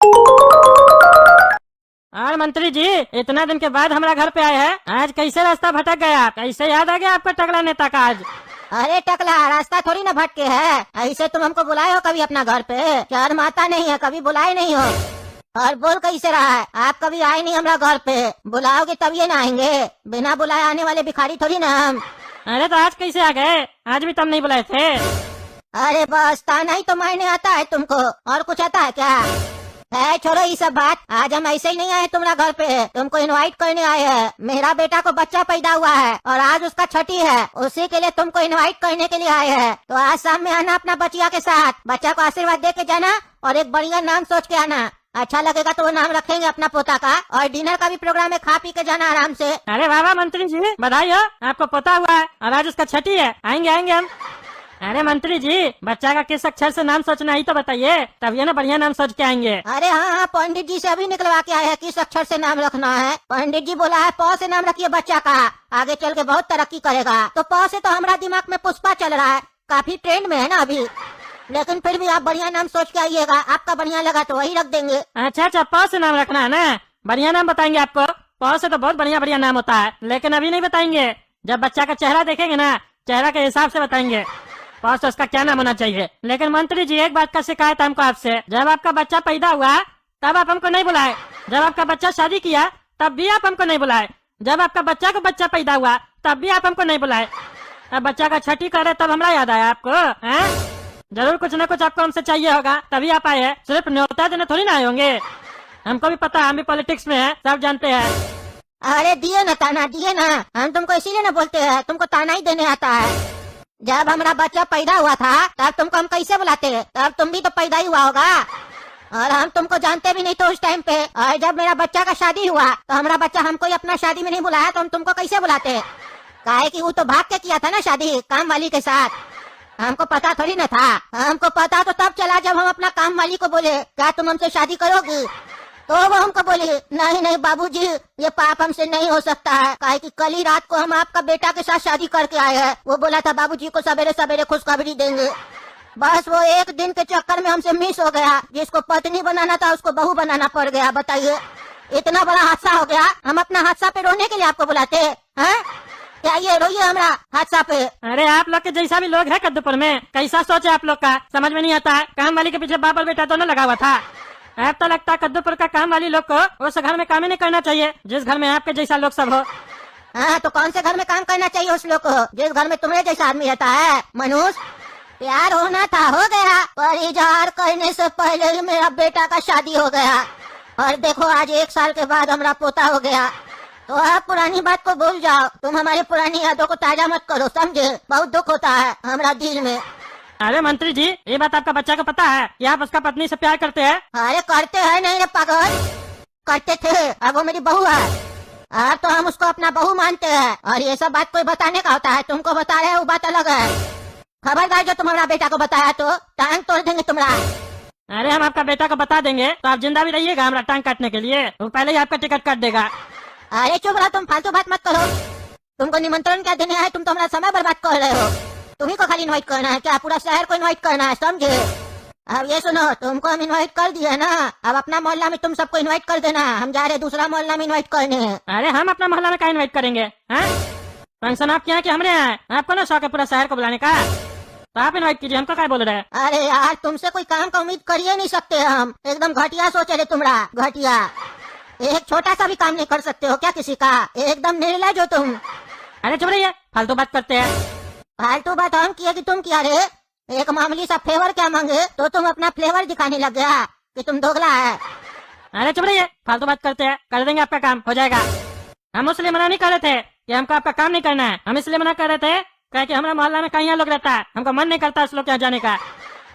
और मंत्री जी, इतना दिन के बाद हमारा घर पे आए हैं, आज कैसे रास्ता भटक गया? कैसे याद आ गया आपका टकला नेता का आज? अरे टकला, रास्ता थोड़ी ना भटके है। ऐसे तुम हमको बुलाए हो कभी अपना घर पे? चार माता नहीं है, कभी बुलाए नहीं हो। और बोल कैसे रहा है, आप कभी आए नहीं हमारा घर पे, बुलाओगे तभी ना आएंगे। बिना बुलाए आने वाले भिखारी थोड़ी ना हम। अरे तो आज कैसे आ गए? आज भी तुम नहीं बुलाए थे। अरे बस ताना ही तो मायने आता है तुमको, और कुछ आता है क्या? है छोड़ो ये सब बात। आज हम ऐसे ही नहीं आए तुम्हारा घर पे, तुमको इनवाइट करने आए हैं। मेरा बेटा को बच्चा पैदा हुआ है और आज उसका छठी है, उसी के लिए तुमको इनवाइट करने के लिए आए हैं। तो आज शाम में आना अपना बचिया के साथ, बच्चा को आशीर्वाद दे के जाना और एक बढ़िया नाम सोच के आना। अच्छा लगेगा तो वो नाम रखेंगे अपना पोता का। और डिनर का भी प्रोग्राम है, खा पी के जाना आराम से। अरे वाह वाह मंत्री जी, बधाई हो, आपको पता हुआ है और आज उसका छठी है। आएंगे आएंगे हम। अरे मंत्री जी, बच्चा का किस अक्षर से नाम सोचना ही तो बताइए, तभी ना बढ़िया नाम सोच के आएंगे। अरे हाँ, पंडित जी से अभी निकलवा के आए हैं किस अक्षर से नाम रखना है। पंडित जी बोला है प से नाम रखिए बच्चा का, आगे चल के बहुत तरक्की करेगा। तो प से तो हमारा दिमाग में पुष्पा चल रहा है, काफी ट्रेंड में है ना अभी। लेकिन फिर भी आप बढ़िया नाम सोच के आइएगा, आपका बढ़िया लगा तो वही रख देंगे। अच्छा अच्छा, प से नाम रखना है ना, बढ़िया नाम बताएंगे आपको। प से तो बहुत बढ़िया बढ़िया नाम होता है, लेकिन अभी नहीं बताएंगे। जब बच्चा का चेहरा देखेंगे ना, चेहरा के हिसाब से बताएंगे प से उसका क्या नाम होना चाहिए। लेकिन मंत्री जी, एक बात का शिकायत है हमको आपसे, जब आपका बच्चा पैदा हुआ तब आप हमको नहीं बुलाए, जब आपका बच्चा शादी किया तब भी आप हमको नहीं बुलाए, जब आपका बच्चा को बच्चा पैदा हुआ तब भी आप हमको नहीं बुलाए। अब बच्चा का छठी करे तब हमरा याद आया आपको, हैं? जरूर कुछ न कुछ आपको हमसे चाहिए होगा, तभी आप आए हैं। सिर्फ न्योता देने थोड़ी ना आए होंगे। हमको भी पता है, हम भी पॉलिटिक्स में है, सब जानते हैं। अरे दिए ना ताना, दिए ना। हम तुमको इसीलिए ना बोलते हैं, तुमको ताना ही देने आता है। जब हमारा बच्चा पैदा हुआ था तब तुमको हम कैसे बुलाते, तब तुम भी तो पैदा ही हुआ होगा और हम तुमको जानते भी नहीं थे उस टाइम पे। और जब मेरा बच्चा का शादी हुआ तो हमारा बच्चा हमको ही अपना शादी में नहीं बुलाया, तो हम तुमको कैसे बुलाते? काहे कि वो तो भाग के किया था ना शादी, काम वाली के साथ। हमको पता थोड़ी न था, हमको पता तो तब चला जब हम अपना काम वाली को बोले क्या तुम हमसे शादी करोगी, तो वो हमको बोली नहीं नहीं बाबूजी, ये पाप हमसे नहीं हो सकता है, काहे कि कल ही रात को हम आपका बेटा के साथ शादी करके आए हैं। वो बोला था बाबूजी को सवेरे सवेरे खुशखबरी देंगे। बस वो एक दिन के चक्कर में हमसे मिस हो गया, जिसको पत्नी बनाना था उसको बहू बनाना पड़ गया। बताइए, इतना बड़ा हादसा हो गया, हम अपना हादसा पे रोने के लिए आपको बुलाते हैं? क्या ये रोइए हमारा हादसा पे? अरे आप लोग के जैसा भी लोग है कद्दूपुर में, कैसा सोच है आप लोग का, समझ में नहीं आता है। काम वाली के पीछे बाप और बेटा दोनों लगा हुआ था। अब तो लगता है कद्दूपुर का काम वाली लोग को उस घर में काम ही नहीं करना चाहिए जिस घर में आपके जैसा लोग सब हो। हाँ तो कौन से घर में काम करना चाहिए उस लोग को जिस घर में तुम्हारे जैसा आदमी रहता है? मनुष्य, प्यार होना था हो गया, पर इजहार करने से पहले ही मेरा बेटा का शादी हो गया। और देखो आज 1 साल के बाद हमारा पोता हो गया। तो आप पुरानी बात को भूल जाओ, तुम हमारी पुरानी यादों को ताजा मत करो, समझे? बहुत दुख होता है हमारा दिल में। अरे मंत्री जी, ये बात आपका बच्चा को पता है कि आप उसका पत्नी से प्यार करते हैं? अरे करते हैं नहीं रे पागल, करते थे, अब वो मेरी बहू है। अब तो हम उसको अपना बहू मानते हैं और ये सब बात कोई बताने का होता है, तुमको बता रहे हैं वो बात अलग है। खबरदार जो तुम्हारा बेटा को बताया तो टांग तोड़ देंगे तुम्हारा। अरे हम आपका बेटा को बता देंगे तो आप जिंदा भी रहिएगा हमारा टांग काटने के लिए, वो पहले ही आपका टिकट काट देगा। अरे चुप रहो, तुम फालतू बात मत करो। तुमको निमंत्रण क्या देने आए, तुम तो हमारा समय बर्बाद कर रहे हो। तुम्ही को खाली इनवाइट करना है क्या? पूरा शहर को इनवाइट करना है, समझे? अब ये सुनो, तुमको हम इनवाइट कर दिए ना, अब अपना मोहल्ला में तुम सबको इनवाइट कर देना, हम जा रहे दूसरा मोहल्ला में इनवाइट करने। अरे हम अपना मोहल्ला में क्या इनवाइट करेंगे? फंक्शन आपके यहाँ कि हमने यहाँ है? आपको ना शौक है पूरा शहर को बुलाने का, तो आप इनवाइट कीजिए, हमको क्या बोल रहे हैं? अरे यार, तुमसे कोई काम का उम्मीद कर ही नहीं सकते हम, एकदम घटिया सोचे रे तुम्हारा, घटिया। एक छोटा सा भी काम नहीं कर सकते हो क्या किसी का? एकदम निर्लज हो तुम। अरे चुप रहिए, फालतू बात करते हैं। फालतू बात हम किए कि तुम किया रे? एक मामूली सा फ्लेवर क्या मांगे तो तुम अपना फ्लेवर दिखाने लग गया कि तुम दोगला है। अरे चुप रहिए, फालतू बात करते हैं, कर देंगे आपका काम, हो जाएगा। हम इसलिए मना नहीं कर रहे थे कि हमको आपका काम नहीं करना है, हम इसलिए मना कर रहे थे क्या कि हमारे मोहल्ला में कहीं लोग रहता है, हमको मन नहीं करता उस लोग के यहाँ जाने का।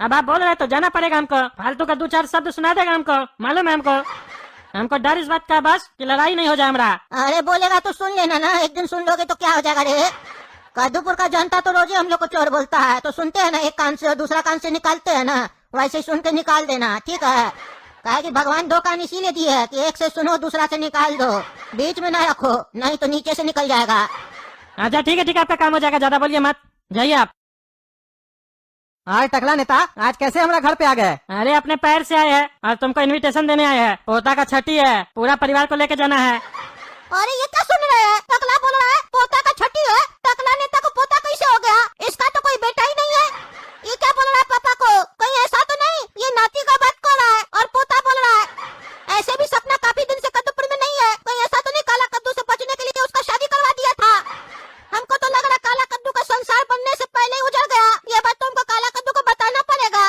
अब आप बोल रहे तो जाना पड़ेगा हमको, फालतू का 2-4 शब्द सुना देगा हमको, मालूम है हमको डर इस बात का बस कि लड़ाई नहीं हो जाए हमारा। अरे बोलेगा तो सुन लेना ना, एक दिन सुन लोगे तो क्या हो जाएगा रे? कद्दूपुर का जनता तो रोज ही हम लोग को चोर बोलता है, तो सुनते हैं ना, एक कान से और दूसरा कान से निकालते हैं ना, वैसे सुन के निकाल देना, ठीक है? कहे कि भगवान 2 कान इसीलिए दिए है कि एक से सुनो दूसरा से निकाल दो, बीच में ना रखो, नहीं तो नीचे से निकल जाएगा। अच्छा ठीक है, आपका काम हो जाएगा, ज्यादा बोलिए मत, जाइए आप। आज टकला नेता आज कैसे हमारा घर पे आ गए? अरे अपने पैर से आए हैं और तुमको इनविटेशन देने आए हैं। पोता का छठी है, पूरा परिवार को लेके जाना है। अरे ये क्या सुन रहे हैं? टकला बोल रहा है पोता का छठी है। टकला नेता को पोता कैसे हो गया? इसका तो कोई बेटा ही नहीं है। ये क्या बोल रहा है पापा को? कहीं ऐसा तो नहीं ये नाती का बात कर रहा है और पोता बोल रहा है? ऐसे भी सपना काफी दिन से कद्दूपुर में नहीं है। कहीं ऐसा तो नहीं काला कद्दू से बचने के लिए उसका शादी करवा दिया था? हमको तो लग रहा काला कद्दू का संसार बनने से पहले ही उजड़ गया। ये बात तो हमको काला कद्दू को बताना पड़ेगा।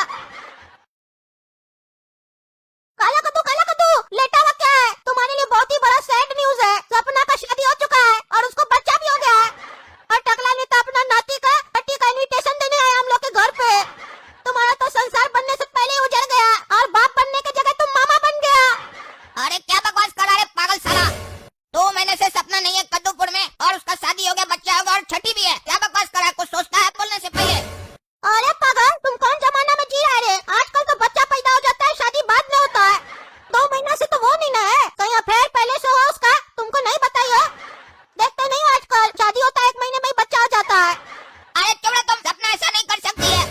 काला कद्दू लेटा हुआ क्या है? तुम्हारे लिए बहुत ही बड़ा सैड न्यूज है। सपना का शादी हो चुका है और उसको बच्चा भी हो गया है। और टकला नेता अपना नाती का छठी का इनविटेशन देने आया हम लोग के घर पे। तुम्हारा तो संसार बनने से पहले ही उजड़ गया और बाप बनने की जगह तुम मामा बन गया। अरे क्या बकवास कर रहा है पागल साला। 2 महीने से सपना नहीं है कद्दूपुर में और उसका शादी हो गया, बच्चा होगा और छठी भी है। क्या बकवास कर रहा है? कुछ सोचता है बोलने से पहले? अरे पागल तुम कौन जमाना में जी रहे? आजकल तो बच्चा पैदा हो जाता है, शादी बाद में होता है। 2 महीना से तो वो नहीं ना है, कहीं अफेयर पहले से हो उसका? तुमको नहीं बताइए? देखते नहीं आजकल शादी होता है 1 महीने में ही बच्चा हो जाता है। अरे चुप रहो तुम, सपना ऐसा नहीं कर सकती है।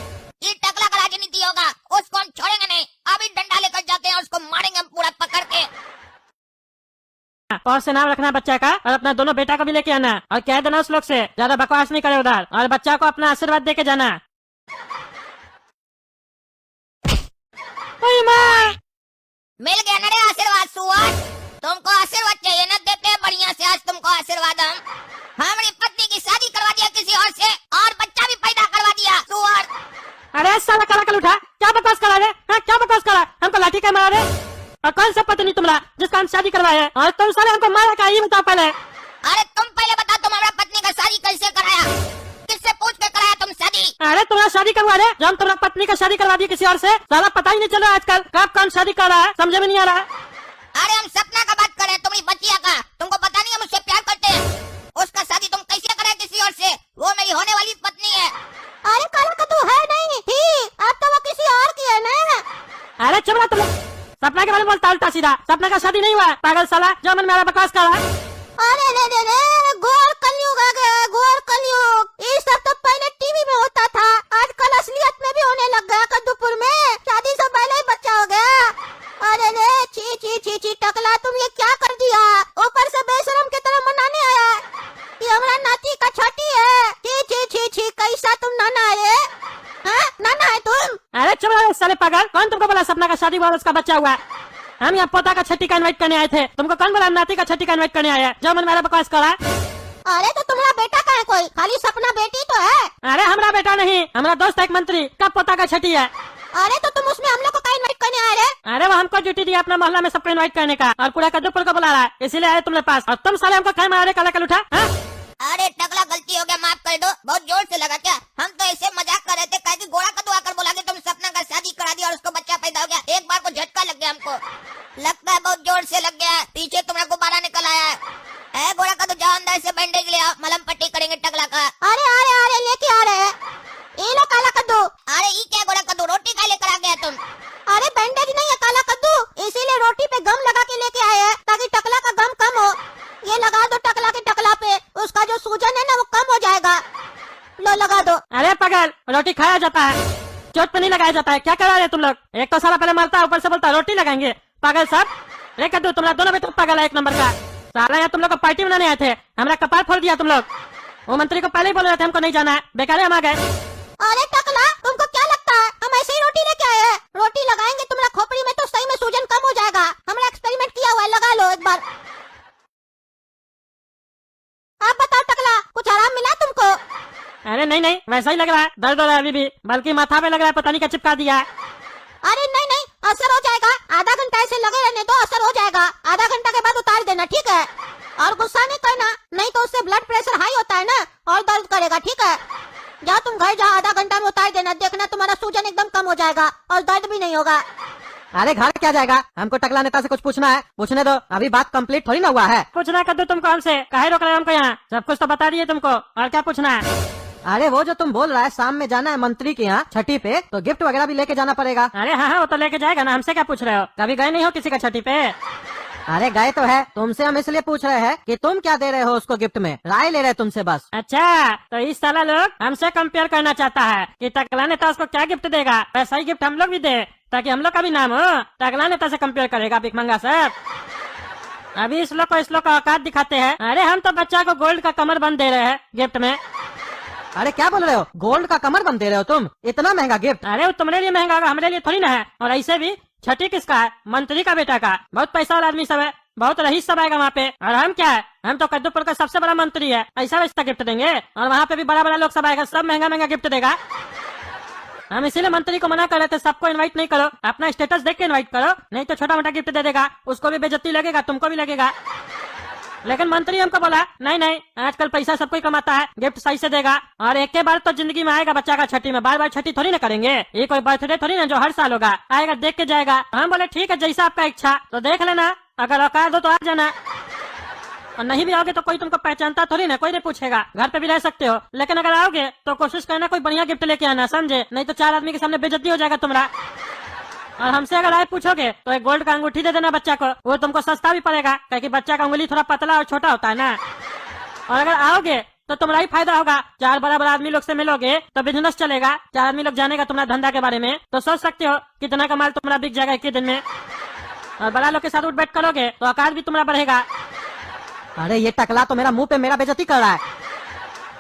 ये टकला का राजनीति होगा, उसको हम छोड़ेंगे नहीं। अभी डंडा लेकर जाते हैं, उसको मारेंगे हम पूरा पकड़ के। और से नाम रखना बच्चा का और अपना दोनों बेटा को भी लेके आना और कह देना उस लोग से ज्यादा बकवास नहीं करे उधर, और बच्चा को अपना आशीर्वाद दे के जाना। ओए माँ! मिल गया ना रे आशीर्वाद सुअर। तुमको आशीर्वाद चाहिए ना, देते हैं बढ़िया से आज तुमको आशीर्वाद हम। हमारी पत्नी की शादी करवा दिया किसी और से और बच्चा भी पैदा करवा दिया सुअर। अरे साला काला कल उठा, क्या बकवास करा रे? हाँ क्या बकवास करा? हमको लाठी का मारा रे? और कौन सा पत्नी तुम्हारा जिसका हम शादी करवाए और तुम साले हमको मारा का? ये बताओ पहले। अरे तुम पहले बताओ, तुम्हारा पत्नी का शादी कैसे कराया? किससे पूछ के कराया तुम शादी? अरे तुम्हारा शादी करवा रहे जो हम तुम्हारा पत्नी का शादी करवा दिए किसी और से? साला पता ही नहीं चल रहा आजकल कब कौन शादी कर रहा है, समझे में नहीं आ रहा। अरे हम सपना का बात कर रहे हैं, तुम्हारी बच्चिया का। तुमको पता नहीं हम उससे प्यार करते हैं। उसका शादी तुम कैसे कराए किसी और से? वो मेरी होने वाली पत्नी है। अरे काला कद्दू है नहीं थी, अब तो वो किसी और की है ना। अरे चुप रहा तुम। सपना के बारे में बोलता उल्टा सीधा। सपना का शादी नहीं हुआ पागल साला, जो मन मेरा बकवास कर रहा है। अरे रे घोर कलयुग आ गया, घोर कलयुग। ये सब तो पहले टीवी में होता था, आजकल असलियत में भी होने लग गया। कद्दूपुर में शादी से पहले ही बच्चा हो गया। अरे रे छी छी छी छी टकला, तुम ये क्या कर दिया? ऊपर से बेशरम की तरह मनाने आया कि हमारा नाती का छठी है। छी छी छी छी कैसा तुम नाना है? हाँ नाना है तुम? अरे चुप रहा साले पागल। कौन तुमको बोला सपना का शादी हुआ और उसका बच्चा हुआ? हम यहाँ पोता का छठी का इनवाइट करने आए थे। तुमको कौन बोला नाती का छठी का इनवाइट करने आया? जो मन मेरा बकवास कर रहा है। अरे तो तुम्हारा बेटा का है कोई? खाली सपना बेटी तो है। अरे हमारा बेटा नहीं, हमारा दोस्त है एक मंत्री, कब पोता का छठी है। अरे तो तुम उसमें हम लोग को क्या इनवाइट करने आए रे? अरे वो हमको ड्यूटी दिया अपना मोहल्ला में सबको इनवाइट करने का और पूरा कद्दूपुर को बुला रहा है, इसीलिए आए तुम्हारे पास। और तुम साले हमको क्या मारा रे काला कल उठा? हाँ? अरे टकला गलती हो गया, माफ कर दो। बहुत जोर से लगा क्या? हम तो ऐसे मजाक कर रहे थे, कहे कि गोड़ा कद्दू आकर बोला कि तुम सपना का शादी करा दिया और उसको बच्चा पैदा हो गया। एक बार को झटका लग गया हमको, लगता है बहुत जोर से लग गया है। पीछे तुम्हारा गुब्बारा निकल आया है। गोड़ा कद्दू जाओ अंदर से बैंडेज ले आओ, मलहम पट्टी करेंगे टकला का। अरे लेके आ रहे हैं। ये लो काला कद्दू। अरे ये क्या गोड़ा कद्दू, रोटी का लेकर आ गया तुम? अरे बैंडेज नहीं है काला कद्दू, इसीलिए रोटी पे गम लगा के लेके आए हैं ताकि टकला का गम कम हो। ये लगा दो टकला के टकला पे, उसका जो सूजन है ना वो कम हो जाएगा। लो लगा दो। अरे पागल, रोटी खाया जाता है, चोट पे नहीं लगाया जाता है। क्या करा रहे तुम लोग? एक तो साला पहले मारता है, ऊपर से बोलता है रोटी लगाएंगे। पागल सब रे कद्दू, तुम्हारा दोनों बेटा पागल है एक नंबर का। साला यहाँ तुम लोग को पार्टी बनाने आए थे, हमारा कपाल फोड़ दिया तुम लोग। वो मंत्री को पहले ही बोल रहे थे हमको नहीं जाना है, बेकार हम आ गए। अरे टकला तुमको क्या लगता है हम ऐसे ही रोटी लेके आए हैं? रोटी लगाएंगे तुम्हारा खोपड़ी में तो सही में सूजन कम हो जाएगा। हमने एक्सपेरिमेंट किया हुआ है, लगा लो एक बार। आप बताओ टकला, कुछ आराम मिला तुमको? अरे नहीं नहीं, वैसा ही लग रहा है, दर्द हो रहा है अभी भी, बल्कि माथा पे लग रहा है, पता नहीं क्या चिपका दिया है। अरे नहीं असर हो जाएगा, आधा घंटा ऐसे लगे रहने दो, असर हो जाएगा। आधा घंटा के बाद उतार देना, ठीक है? और गुस्सा नहीं करना, नहीं तो उससे ब्लड प्रेशर हाई होता है ना और दर्द करेगा, ठीक है? जाओ तुम घर जाओ, आधा घंटा में उतार देना, देखना तुम्हारा सूजन एकदम कम हो जाएगा और दर्द भी नहीं होगा। अरे घर क्या जाएगा, हमको टकला नेता से कुछ पूछना है, पूछने दो, अभी बात कंप्लीट थोड़ी ना हुआ है। पूछना है कद्दू तुमको हमसे, काहे रोक रहे हो हमको यहाँ? सब कुछ तो बता दिए तुमको, और क्या पूछना है? अरे वो जो तुम बोल रहा है शाम में जाना है मंत्री के यहाँ छठी पे, तो गिफ्ट वगैरह भी लेके जाना पड़ेगा। अरे हाँ वो तो लेके जाएगा ना, हमसे क्या पूछ रहे हो? कभी गए नहीं हो किसी का छठी पे? अरे गए तो है, तुमसे हम इसलिए पूछ रहे हैं कि तुम क्या दे रहे हो उसको गिफ्ट में, राय ले रहे तुमसे बस। अच्छा, तो इस साला लोग हमसे कंपेयर करना चाहता है कि टकला नेता उसको क्या गिफ्ट देगा, वैसा ही गिफ्ट हम लोग भी दे, ताकि हम लोग का भी नाम हो। टकला नेता से कंपेयर करेगा भिखमंगा सर। अभी इस लोग का औकात दिखाते हैं। अरे हम तो बच्चा को गोल्ड का कमर बंद दे रहे हैं गिफ्ट में। अरे क्या बोल रहे हो, गोल्ड का कमर बंद दे रहे हो तुम, इतना महंगा गिफ्ट? अरे वो तुम्हारे लिए महंगा होगा, हमारे लिए थोड़ी ना है। और ऐसे भी छठी किसका है? मंत्री का बेटा का। बहुत पैसा वाला आदमी सब है, बहुत रईस सब आएगा वहाँ पे। और हम क्या है, हम तो कद्दूपुर का सबसे बड़ा मंत्री है, ऐसा वैसा गिफ्ट देंगे। और वहाँ पे भी बड़ा बड़ा लोग सब आएगा, सब महंगा महंगा गिफ्ट देगा। हम इसीलिए मंत्री को मना कर रहे थे, सबको इनवाइट नहीं करो, अपना स्टेटस देख के इनवाइट करो, नहीं तो छोटा मोटा गिफ्ट दे देगा, उसको भी बेइज्जती लगेगा, तुमको भी लगेगा। लेकिन मंत्री हमको बोला नहीं नहीं, आजकल पैसा सब कोई कमाता है, गिफ्ट सही से देगा। और एक बार तो जिंदगी में आएगा बच्चा का छठी में, बार बार छठी थोड़ी ना करेंगे, ये कोई बर्थडे थोड़ी ना जो हर साल होगा, आएगा देख के जाएगा। हम बोले ठीक है, जैसा आपका इच्छा, तो देख लेना, अगर औकात हो तो आ जाना, और नहीं भी आओगे तो कोई तुमको पहचानता थोड़ी ना, कोई नहीं पूछेगा, घर पे भी रह सकते हो। लेकिन अगर आओगे तो कोशिश करना कोई बढ़िया गिफ्ट लेके आना, समझे? नहीं तो 4 आदमी के सामने बेइज्जती हो जाएगा तुम्हारा। और हमसे अगर आए पूछोगे तो एक गोल्ड का अंगूठी दे देना बच्चा को, वो तुमको सस्ता भी पड़ेगा, क्योंकि बच्चा का उंगली थोड़ा पतला और छोटा होता है ना। और अगर आओगे तो तुम्हारा ही फायदा होगा, 4 बड़ा बड़ा आदमी लोग से मिलोगे तो बिजनेस चलेगा, 4 आदमी लोग जानेगा तुम्हारा धंधा के बारे में, तो सोच सकते हो कितना का माल तुम्हारा बिक जाएगा 1 दिन में। और बड़ा लोग के साथ उठ बैठ करोगे तो औकात भी तुम्हारा बढ़ेगा। अरे ये टकला तो मेरा मुंह पे मेरा बेइज्जती कर रहा है,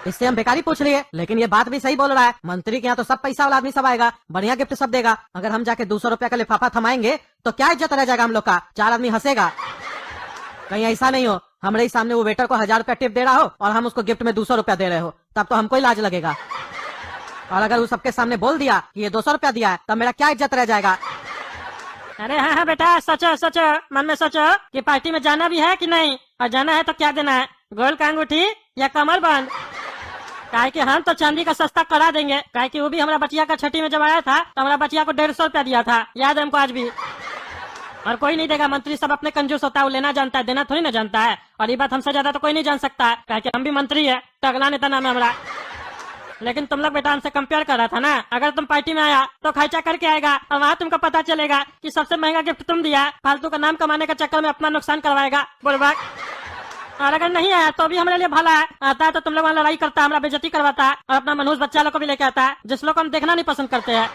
इससे हम बेकारी पूछ रही है। लेकिन ये बात भी सही बोल रहा है, मंत्री के यहाँ तो सब पैसा वाला आदमी सब आएगा, बढ़िया गिफ्ट सब देगा। अगर हम जाके 200 रुपया का लिफाफा थमाएंगे तो क्या इज्जत रह जाएगा हम लोग का, 4 आदमी हंसेगा। कहीं ऐसा नहीं हो हमारे ही सामने वो वेटर को 1000 रुपया टिप दे रहा हो और हम उसको गिफ्ट में 200 रुपया दे रहे हो, तब तो हमको ही लाज लगेगा। और अगर वो सबके सामने बोल दिया कि ये 200 रुपया दिया है, तब मेरा क्या इज्जत रह जाएगा। अरे हाँ हाँ बेटा, सोचो सोचो, मन में सोचो कि पार्टी में जाना भी है कि नहीं, और जाना है तो क्या देना है, गोल्ड का अंगूठी या कमर बंद? काहे कि हम तो चांदी का सस्ता करा देंगे, काहे कि वो भी हमारा बचिया का छठी में जब आया था तो हमारा बचिया को 150 रुपया दिया था, याद है हमको आज भी। और कोई नहीं देगा, मंत्री सब अपने कंजूस होता है, वो लेना जानता है, देना थोड़ी ना जानता है। और ये बात हमसे ज्यादा तो कोई नहीं जान सकता है, काहे कि हम भी मंत्री है, टकला नेता नाम है हमारा। लेकिन तुम लोग बेटा हमसे कंपेयर कर रहा था ना, अगर तुम पार्टी में आया तो खर्चा करके आएगा, और वहाँ तुमको पता चलेगा कि सबसे महंगा गिफ्ट तुम दिया, फालतू का नाम कमाने के चक्कर में अपना नुकसान करवाएगा बुड़बक। और अगर नहीं आया तो भी हमारे लिए भला है, आता है तो तुम लोग वहाँ लड़ाई करता है, हमारा बेइज्जती करवाता है, और अपना मनहूस बच्चा लोग को भी लेके आता है, जिस लोग को हम देखना नहीं पसंद करते हैं।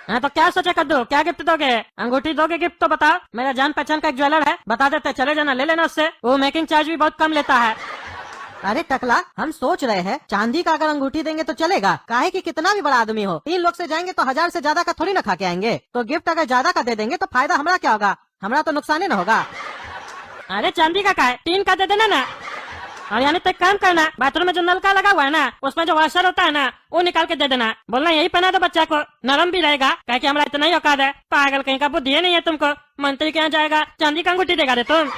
हाँ तो क्या सोचे कद्दू, क्या गिफ्ट दोगे? अंगूठी दोगे गिफ्ट तो बताओ, मेरा जान पहचान का एक ज्वेलर है, बता देते, चले जाना, ले लेना उससे, वो मेकिंग चार्ज भी बहुत कम लेता है। अरे टकला, हम सोच रहे हैं चांदी का अगर अंगूठी देंगे तो चलेगा, काहे कि कितना भी बड़ा आदमी हो, 3 लोग से जाएंगे तो 1000 से ज्यादा का थोड़ी ना खा के आएंगे। तो गिफ्ट अगर ज्यादा का दे देंगे तो फायदा हमारा क्या होगा, हमारा तो नुकसान ही न होगा। अरे चांदी का है, 3 का दे देना ना। और यानी तो एक काम करना, बाथरूम में जो नलका लगा हुआ है ना, उसमें जो वॉशर होता है ना, वो निकाल के दे देना, बोलना यही पहना दो बच्चा को, नरम भी रहेगा, क्या कि हमारा इतना ही औकात है। पागल कहीं का, बुद्धि नहीं है तुमको, मंत्री के यहाँ जाएगा चांदी का अंगूठी देगा रे तुम।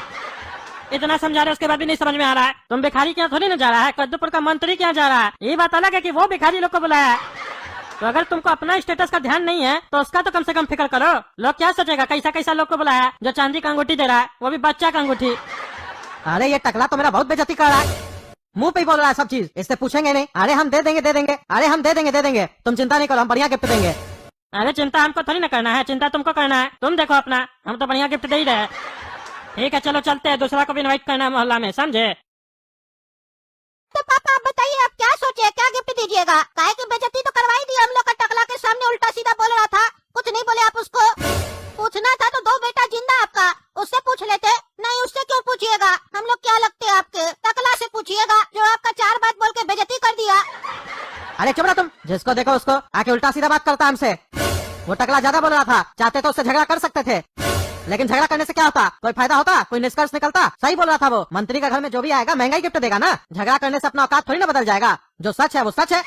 इतना समझा रहे उसके बाद भी नहीं समझ में आ रहा है, तुम भिखारी के यहाँ थोड़ी ना जा रहा है, कद्दूपुर का मंत्री के यहाँ जा रहा है। ये बात अलग है कि वो भिखारी लोग को बुलाया है। तो अगर तुमको अपना स्टेटस का ध्यान नहीं है तो उसका तो कम से कम फिक्र करो, लोग क्या सोचेगा, कैसा कैसा लोग को बुलाया जो चांदी का अंगूठी दे रहा है, वो भी बच्चा का अंगूठी। अरे ये टकला तो मेरा बहुत बेइज्जती कर रहा है, मुंह पे ही बोल रहा है सब चीज, इससे पूछेंगे नहीं। अरे हम दे देंगे, अरे हम दे देंगे, तुम चिंता नहीं करो, हम बढ़िया गिफ्ट देंगे। अरे चिंता हमको थोड़ी ना करना है, चिंता तुमको करना है, तुम देखो अपना, हम तो बढ़िया गिफ्ट दे ही रहे। ठीक है चलो चलते हैं, दूसरा को भी इनवाइट करना है मोहल्ला में, समझे? तो पापा आप बताइए, आप क्या सोचे, क्या गिफ्ट दीजिएगा? काहे की बेइज्जती तो करवाई दी हम लोग का, टकला के सामने उल्टा सीधा बोल रहा था, कुछ नहीं बोले आप उसको। पूछना था तो 2 बेटा जिंदा आपका, उससे पूछ लेते। नहीं उससे क्यों पूछिएगा, हम लोग क्या लगते हैं आपके? टकला से पूछिएगा जो आपका 4 बात बोल के बेइज्जती कर दिया। अरे चुप रहा तुम, जिसको देखो उसको आके उल्टा सीधा बात करता हमसे। वो टकला ज्यादा बोल रहा था, चाहते तो उससे झगड़ा कर सकते थे, लेकिन झगड़ा करने से क्या होता, कोई फायदा होता, कोई निष्कर्ष निकलता? सही बोल रहा था वो, मंत्री का घर में जो भी आएगा महंगा ही गिफ्ट देगा ना, झगड़ा करने से अपना औकात थोड़ी ना बदल जाएगा। जो सच है वो सच है,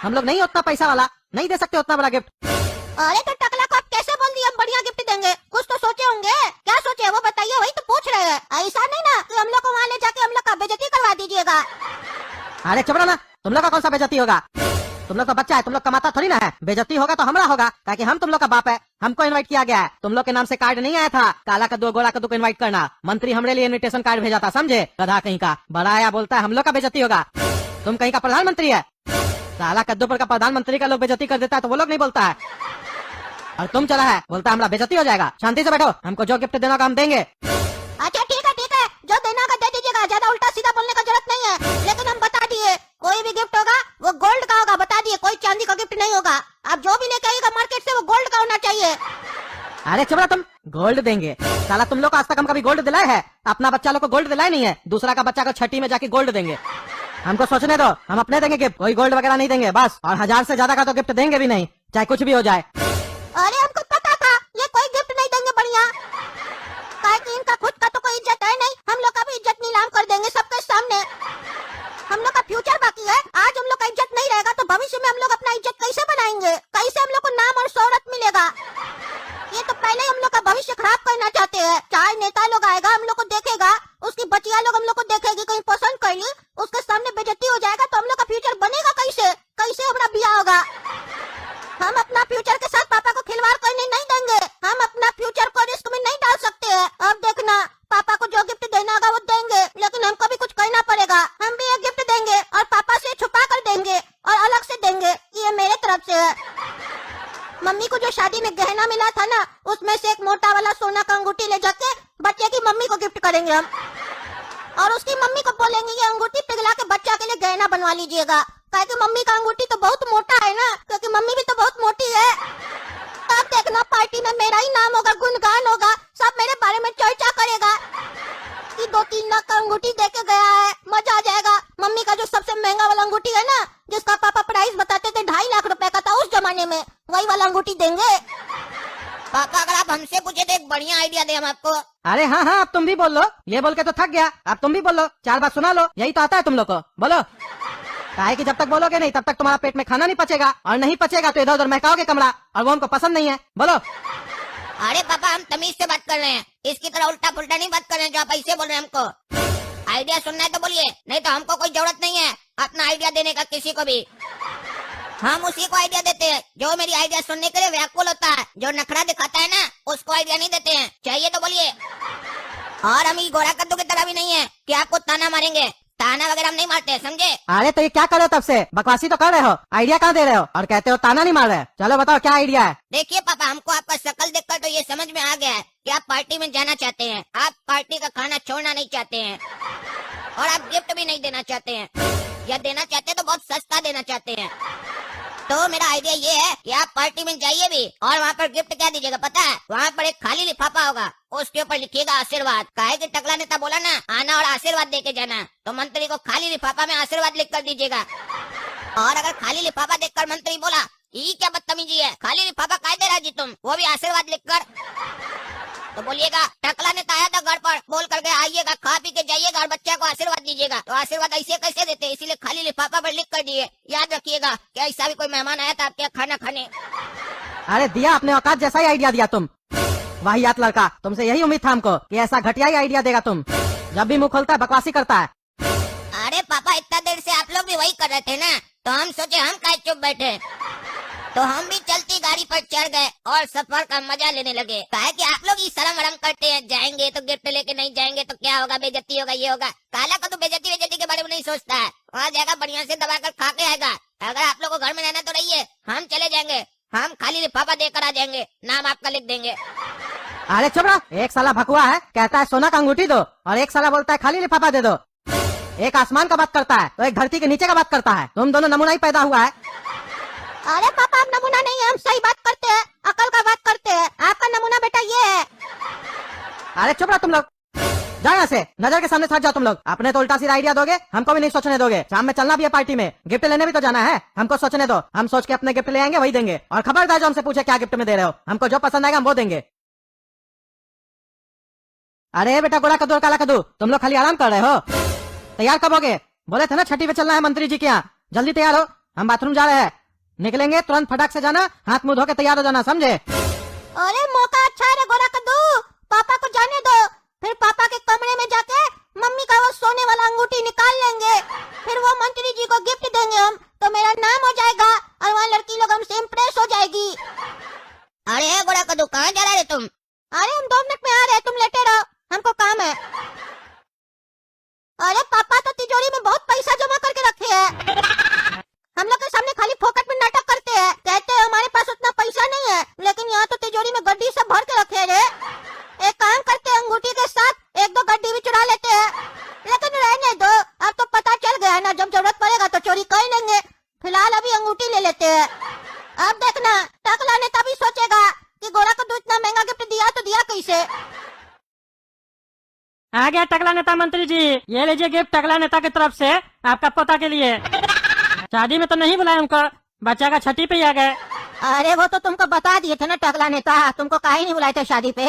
हम लोग नहीं उतना पैसा वाला, नहीं दे सकते उतना बड़ा गिफ्ट। अरे तो टकला को आप कैसे बोल दिए हम बढ़िया गिफ्ट देंगे? कुछ तो सोचे होंगे, क्या सोचे वो बताइए, वही तो पूछ रहे हैं। ऐसा नहीं ना कि हम लोग को वहाँ ले जाके हम लोग का बेइज्जती करवा दीजिएगा। अरे चुप रहा ना, तुम लोग का कौन सा बेइज्जती होगा, तुम लोग का बच्चा है, तुम लोग कमाता थोड़ी ना है, बेइज्जती होगा तो हमारा होगा, ताकि हम तुम लोग का बाप है, हमको इनवाइट किया गया है, तुम लोग के नाम से कार्ड नहीं आया था, काला कद्दू गोरा कद्दू को इनवाइट करना, मंत्री हमारे लिए इनविटेशन कार्ड भेजा था, समझे? गधा कहीं का, बड़ा आया बोलता है हम लोग का बेइज्जती होगा, तुम कहीं का प्रधानमंत्री है, काला कद्दूपुर का प्रधानमंत्री का लोग बेइज्जती कर देता है तो वो लोग नहीं बोलता है। और तुम चला है बोलता हमारा बेइज्जती हो जाएगा। शांति से बैठो, हमको जो गिफ्ट देना होगा हम देंगे। अच्छा ठीक है, जो देना होगा दे दीजिएगा, ज्यादा उल्टा सीधा बोलने का जरूरत नहीं है। लेकिन हम बता दिए कोई भी गिफ्ट होगा वो गोल्ड का होगा, बता दिए कोई चांदी का गिफ्ट नहीं होगा। आप जो भी लेके आइएगा मार्केट से वो गोल्ड का होना चाहिए। अरे चुप रहो तुम, गोल्ड देंगे? साला तुम लोग आज तक हम कभी गोल्ड दिलाए है? अपना बच्चा लोग को गोल्ड दिलाए नहीं है, दूसरा का बच्चा को छठी में जाके गोल्ड देंगे। हमको सोचने दो, हम अपने देंगे गिफ्ट, कोई गोल्ड वगैरह नहीं देंगे बस। और 1000 से ज्यादा का तो गिफ्ट देंगे भी नहीं, चाहे कुछ भी हो जाए। अरे हमको पता था ये कोई गिफ्ट नहीं देंगे बढ़िया, काहे कि इनका खुद का तो कोई इज्जत है नहीं। हम लोग का भी इज्जत नीलाम कर देंगे सबके सामने। हम लोग का फ्यूचर बाकी है, आज हम लोग का इज्जत नहीं रहेगा तो भविष्य में हम लोग अपना इज्जत कैसे बनाएंगे, कैसे हम लोग को नाम और शोहरत मिलेगा। ये तो पहले हम लोग का भविष्य खराब करना चाहते हैं। चाहे नेता लोग आएगा हम लोग को देखेगा, उसकी बचिया लोग हम लोग को देखेगी, कहीं पसंद कर ली उसके सामने बेइज्जती हो जाएगा तो हम लोग का फ्यूचर बनेगा कैसे, कैसे हमारा ब्याह होगा। हम अपना फ्यूचर के साथ पापा को खिलवाड़ करने नहीं देंगे, हम अपना फ्यूचर को रिस्क में नहीं डाल सकते हैं। अब देखना पापा को जो गिफ्ट देना होगा वो देंगे, लेकिन हमको भी कुछ करना पड़ेगा। हम भी एक गिफ्ट देंगे और पापा से छुपा कर देंगे और अलग से देंगे, ये मेरे तरफ से है। मम्मी को जो शादी में गहना मिला था ना, उसमें से एक मोटा वाला सोना का अंगूठी ले जाके बच्चे की मम्मी को गिफ्ट करेंगे हम, और उसकी मम्मी को बोलेंगे ये अंगूठी पिघला के बच्चा के लिए गहना बनवा लीजिएगा। कहे कि मम्मी का अंगूठी तो बहुत मोटा है ना, क्योंकि मम्मी भी तो बहुत मोटी है। तब देखना पार्टी में मेरा ही नाम होगा, गुणगान होगा, सब मेरे बारे में चर्चा करेगा कि 2-3 लाख का अंगूठी देके गया है, मजा आ जाएगा। मम्मी का जो सबसे महंगा वाला अंगूठी है ना, जिसका पापा प्राइस बताते थे 2.5 लाख रुपए का था उस जमाने में, वही वाला अंगूठी देंगे। पापा अगर आप हमसे पूछे तो एक बढ़िया आइडिया दे हम आपको। अरे हाँ हाँ, अब तुम भी बोल लो, ये बोल के तो थक गया, अब तुम भी बोल लो, 4 बात सुना लो, यही तो आता है तुम लोग को, बोलो। काहे कि जब तक बोलोगे नहीं तब तक तुम्हारा पेट में खाना नहीं पचेगा, और नहीं पचेगा तो इधर उधर महकाओगे कमरा, और वो हमको पसंद नहीं है, बोलो। अरे पापा हम तमीज से बात कर रहे हैं, इसकी तरह उल्टा पुल्टा नहीं बात कर रहे हैं जो आप ऐसे बोल रहे हैं हमको। आइडिया सुनना है तो बोलिए, नहीं तो हमको कोई जरूरत नहीं है अपना आइडिया देने का किसी को भी। हम उसी को आइडिया देते हैं जो मेरी आइडिया सुनने के लिए व्याकुल होता है, जो नखरा दिखाता है ना उसको आइडिया नहीं देते हैं। चाहिए तो बोलिए। और हम ये गोरा कद्दू की तरह भी नहीं है कि आपको ताना मारेंगे, ताना वगैरह हम नहीं मारते, समझे? अरे तो ये क्या कर रहे हो तब से, बकवासी तो कर रहे हो, आइडिया कहाँ दे रहे हो और कहते हो ताना नहीं मार रहे। चलो बताओ क्या आइडिया है। देखिए पापा, हमको आपका शक्ल देखकर तो ये समझ में आ गया है कि आप पार्टी में जाना चाहते हैं, आप पार्टी का खाना छोड़ना नहीं चाहते हैं, और आप गिफ्ट भी नहीं देना चाहते हैं, या देना चाहते हैं तो बहुत सस्ता देना चाहते हैं। तो मेरा आइडिया ये है कि आप पार्टी में जाइए भी, और वहाँ पर गिफ्ट क्या दीजिएगा पता है? वहाँ पर एक खाली लिफाफा होगा, उसके ऊपर लिखिएगा आशीर्वाद। काहे कि टकला नेता बोला ना आना और आशीर्वाद देके जाना, तो मंत्री को खाली लिफाफा में आशीर्वाद लिख कर दीजिएगा। और अगर खाली लिफाफा देखकर मंत्री बोला ये क्या बदतमीजी है, खाली लिफाफा काय दे रहा जी तुम, वो भी आशीर्वाद लिखकर, तो बोलिएगा टकला नेता आया था घर पर, बोल करके आइएगा, खा पी के जाइएगा और बच्चा को आशीर्वाद दीजिएगा। तो आशीर्वाद ऐसे कैसे देते हैं, इसीलिए खाली लिफाफा पर लिख कर दिए। याद रखिएगा कि ऐसा भी कोई मेहमान आया था आपके यहाँ खाना खाने। अरे दिया, अपने औकात जैसा ही आइडिया दिया तुम, वाहियात लड़का, तुमसे यही उम्मीद था हमको कि ऐसा घटिया ही आइडिया देगा तुम, जब भी मुंह खोलता है बकवासी करता है। अरे पापा इतना देर से आप लोग भी वही कर रहे थे ना, तो हम सोचे हम काहे चुप बैठे, तो हम भी चलती गाड़ी पर चढ़ गए और सफर का मजा लेने लगे। काहे कि आप लोग ये शर्म वरम करते हैं, जाएंगे तो गिफ्ट लेके नहीं जाएंगे तो क्या होगा, बेइज्जती होगा, ये होगा। काला का तो बेइज्जती के बारे में नहीं सोचता है, वहाँ जाएगा बढ़िया से दबा कर खा के आएगा। अगर आप लोग को घर में रहना तो रहिए, हम चले जाएंगे, हम खाली लिफाफा देकर आ जाएंगे, नाम आपका लिख देंगे। अरे चुप रहो, एक साला भकुआ है, कहता है सोना का अंगूठी दो, और एक साला बोलता है खाली लिफाफा दे दो। एक आसमान का बात करता है तो एक धरती के नीचे का बात करता है, तुम दोनों नमूना ही पैदा हुआ है। अरे पापा आप नमूना नहीं है, हम सही बात करते हैं, अकल का बात करते हैं, आपका नमूना बेटा ये है। अरे चुप रहो तुम लोग, जाओ यहाँ से, नजर के सामने से हट जाओ तुम लोग। अपने तो उल्टा सीधा आइडिया दोगे, हमको भी नहीं सोचने दोगे। शाम में चलना भी है पार्टी में, गिफ्ट लेने भी तो जाना है, हमको सोचने दो, हम सोच के अपने गिफ्ट ले आएंगे, वही देंगे। और खबरदार जो हमसे पूछे क्या गिफ्ट में दे रहे हो, हमको जो पसंद आएगा हम वो देंगे। अरे बेटा गोरा कद्दू और काला कद्दू, तुम लोग खाली आराम कर रहे हो, तैयार कब होगे? बोले थे ना छठी पे चलना है मंत्री जी के यहाँ, जल्दी तैयार हो, हम बाथरूम जा रहे हैं, निकलेंगे तुरंत फटाक से जाना, हाथ मुंह धो के तैयार हो जाना, समझे? अरे मौका अच्छा है रे गोरा कद्दू, पापा को जाने दो, फिर पापा के कमरे में जाके मम्मी का वो सोने वाला अंगूठी निकाल लेंगे, फिर वो मंत्री जी को गिफ्ट देंगे हम, तो मेरा नाम हो जाएगा और वहाँ लड़की लोग हमसे इम्प्रेस हो जाएगी। अरे गोरा कद्दू कहाँ जा रहे तुम? अरे हम 2 मिनट में आ रहे हैं, तुम लेटे रहो, हमको काम है। अरे पापा तो तिजोरी में बहुत पैसा जमा करके रखे हैं, हम लोग के सामने खाली फोकट में नाटक करते हैं, कहते हैं हमारे पास उतना पैसा नहीं है, लेकिन यहाँ तो आ गया टकला नेता मंत्री जी, ये लीजिए गिफ्ट टकला नेता की तरफ से आपका पोता के लिए। शादी में तो नहीं बुलाए उनको, बच्चा का छठी पे ही आ गए। अरे वो तो तुमको बता दिए थे ना टकला नेता, तुमको काहे नहीं बुलाए थे शादी पे।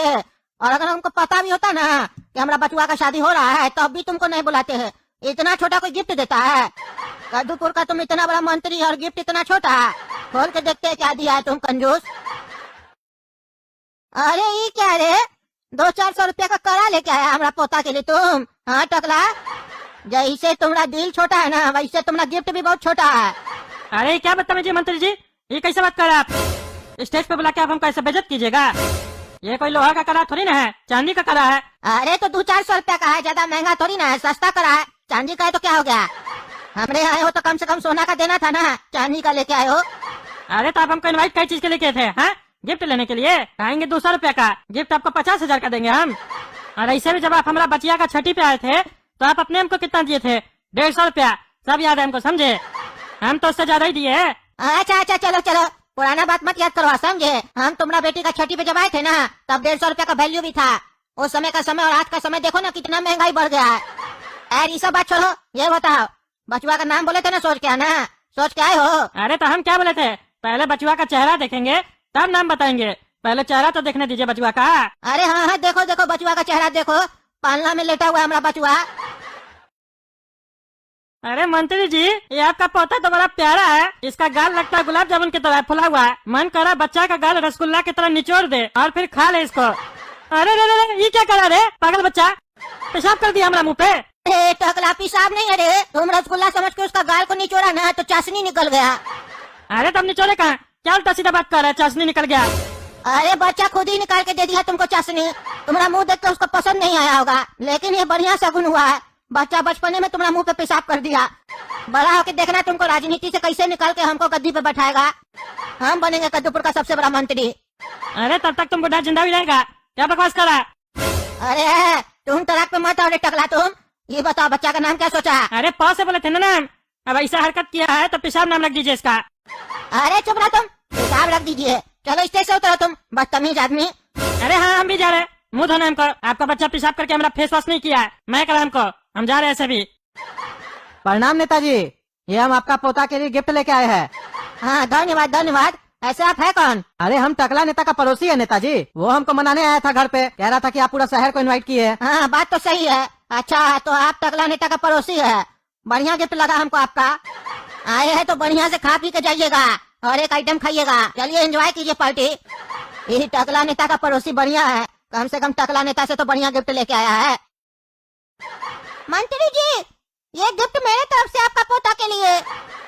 और अगर हमको पता भी होता ना कि हमारा बचुआ का शादी हो रहा है तब भी तुमको नहीं बुलाते हैं। इतना छोटा कोई गिफ्ट देता है? कद्दूपुर का तुम इतना बड़ा मंत्री और गिफ्ट इतना छोटा, खोल के देखते हैं क्या दिया है तुम कंजूस। अरे ये क्या रे, 200-400 रुपया का कड़ा लेके आया हमारा पोता के लिए तुम? हाँ टकला, जैसे तुम्हारा दिल छोटा है ना वैसे तुम्हारा गिफ्ट भी बहुत छोटा है। अरे क्या बदतमीजी मंत्री जी, ये कैसे बात कर रहे हैं आप? स्टेज पे बुला के आप हमको ऐसे बेइज्जत कीजिएगा? ये कोई लोहा का कड़ा थोड़ी ना है, चांदी का कड़ा है। अरे तो 200-400 रुपया का है, ज्यादा महंगा थोड़ी ना है, सस्ता करा है। चांदी का है तो क्या हो गया? हमरे आए हो तो कम से कम सोना का देना था ना, चांदी का लेके आए हो। अरे तो आप हमको इनवाइट कई चीज के लिए किए थे? हाँ, गिफ्ट लेने के लिए आएंगे 200 रुपया का गिफ्ट, आपको 50,000 का देंगे हम। और ऐसे भी जब आप हमारा बचिया का छठी पे आए थे तो आप अपने हमको कितना दिए थे? 150 रुपया, सब याद है हमको, समझे? हम तो उससे ज्यादा ही दिए। अच्छा अच्छा, चलो चलो, पुराना बात मत याद करो, समझे? हम तुम्हारा बेटी का छठी पे जब आए थे ना तब 150 रुपया का वैल्यू भी था। उस समय का समय और आज का समय देखो ना कितना महंगाई बढ़ गया है। यार ये सब बात छोड़ो, ये बताओ बचुआ का नाम बोले थे ना, सोच के आना, सोच के आए हो? अरे तो हम क्या बोले थे, पहले बचुआ का चेहरा देखेंगे तब नाम बताएंगे, पहले चेहरा तो देखने दीजिए बचुआ का। अरे हाँ हाँ, देखो देखो बचुआ का चेहरा देखो, पालना में लेटा हुआ है हमारा बचुआ। अरे मंत्री जी, ये आपका पोता तो बड़ा प्यारा है, इसका गाल लगता है गुलाब जामुन की तरह फुला हुआ है। मन करा बच्चा का गाल रसगुल्ला की तरह निचोड़ दे और फिर खा ले इसको। अरे रे रे रे, ये क्या करा रे पागल बच्चा, पेशाब कर दिया हमारा मुँह पे। टकला पेशाब नहीं है रे, तुम रसगुल्ला समझ के उसका गाल को निचोड़ा ना तो चाशनी निकल गया। अरे तब निचोड़े कहाँ, क्या उल्टा सीधा बात कर रहा है, चाशनी निकल गया। अरे बच्चा खुद ही निकाल के दे दिया तुमको चाशनी, तुम्हारा मुंह देख के उसको पसंद नहीं आया होगा, लेकिन ये बढ़िया शगुन हुआ है, बच्चा बचपने में तुम्हारा मुंह पे पेशाब कर दिया। बड़ा होके देखना तुमको राजनीति से कैसे निकाल के हमको गद्दी पे बैठाएगा, हम बनेंगे कद्दूपुर का सबसे बड़ा मंत्री। अरे तब तक तुम बुढ़ा जिंदा भी रहेगा, क्या बकवास कर रहा है? अरे तुम तलाक पे मत आओ रे टकला, तुम ये बताओ बच्चा का नाम क्या सोचा है? अरे पौ से बोले थे ना नाम, अब ऐसा हरकत किया है तो पेशाब नाम रख दीजिए इसका। अरे चुप रहो तुम, पेशाब रख दीजिए, चलो स्टेज से उतरो तुम बदतमीज आदमी। अरे हाँ हम भी जा रहे हैं, मुंह धोने हमको, आपका बच्चा पेशाब करके हमारा फेस वॉश नहीं किया है, मैं करा हमको, हम जा रहे हैं ऐसे भी। प्रणाम नेताजी, ये हम आपका पोता के लिए गिफ्ट लेके आए हैं। हाँ धन्यवाद धन्यवाद, ऐसे आप है कौन? अरे हम टकला नेता का पड़ोसी है नेताजी, वो हमको मनाने आया था घर पे, कह रहा था कि आप पूरा शहर को इनवाइट किए हैं। हाँ बात तो सही है। अच्छा तो आप टकला नेता का पड़ोसी है, बढ़िया गिफ्ट लगा हमको आपका। आए हैं तो बढ़िया से खा पी के जाइएगा और एक आइटम खाइएगा, चलिए एंजॉय कीजिए पार्टी। ये टकला नेता का पड़ोसी बढ़िया है, कम से कम टकला नेता से तो बढ़िया गिफ्ट लेके आया है। मंत्री जी ये गिफ्ट मेरे तरफ से आपका पोता के लिए,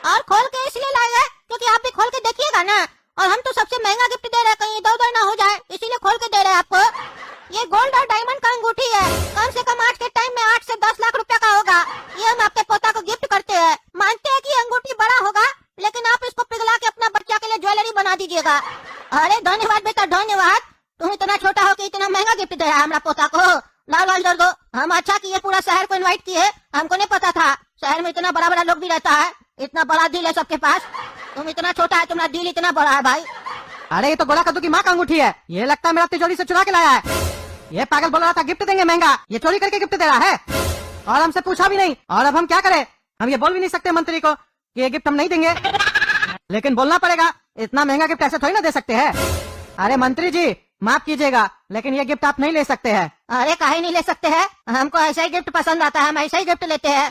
और खोल के इसलिए लाए हैं क्योंकि आप भी खोल के देखिएगा ना, और हम तो सबसे महंगा गिफ्ट दे रहे हैं, कहीं इधर उधर ना हो जाए, इसीलिए खोल के दे रहे हैं आपको। ये गोल्ड और डायमंड का अंगूठी है, कम से कम आज के टाइम में 8 से 10 लाख रुपया का होगा। ये हम आपके पोता को गिफ्ट करते हैं, मानते हैं कि ये अंगूठी बड़ा होगा लेकिन आप इसको पिघला के अपना बच्चा के लिए ज्वेलरी बना दीजिएगा। अरे धन्यवाद बेटा धन्यवाद, तुम इतना छोटा हो के इतना महंगा गिफ्ट दिया हमारा पोता को। लाओ लाओ इधर दो, हम अच्छा किए पूरा शहर को इनवाइट किए, हमको नहीं पता था शहर में इतना बड़ा बड़ा लोग भी रहता है, इतना बड़ा दिल है सबके पास, तुम इतना छोटा है तुम्हारा दिल इतना बड़ा है भाई। अरे ये तो गोला कद्दू की माँ का अंगूठी है, ये लगता है मेरा तिजोरी से चुरा के लाया है। ये पागल बोल रहा था गिफ्ट देंगे महंगा, ये चोरी करके गिफ्ट दे रहा है और हमसे पूछा भी नहीं। और अब हम क्या करें, हम ये बोल भी नहीं सकते मंत्री को कि ये गिफ्ट हम नहीं देंगे, लेकिन बोलना पड़ेगा, इतना महंगा गिफ्ट ऐसे थोड़ी ना दे सकते हैं। अरे मंत्री जी माफ कीजिएगा, लेकिन ये गिफ्ट आप नहीं ले सकते हैं। अरे काहे नहीं ले सकते हैं, हमको ऐसा ही गिफ्ट पसंद आता है, हम ऐसा ही गिफ्ट लेते हैं।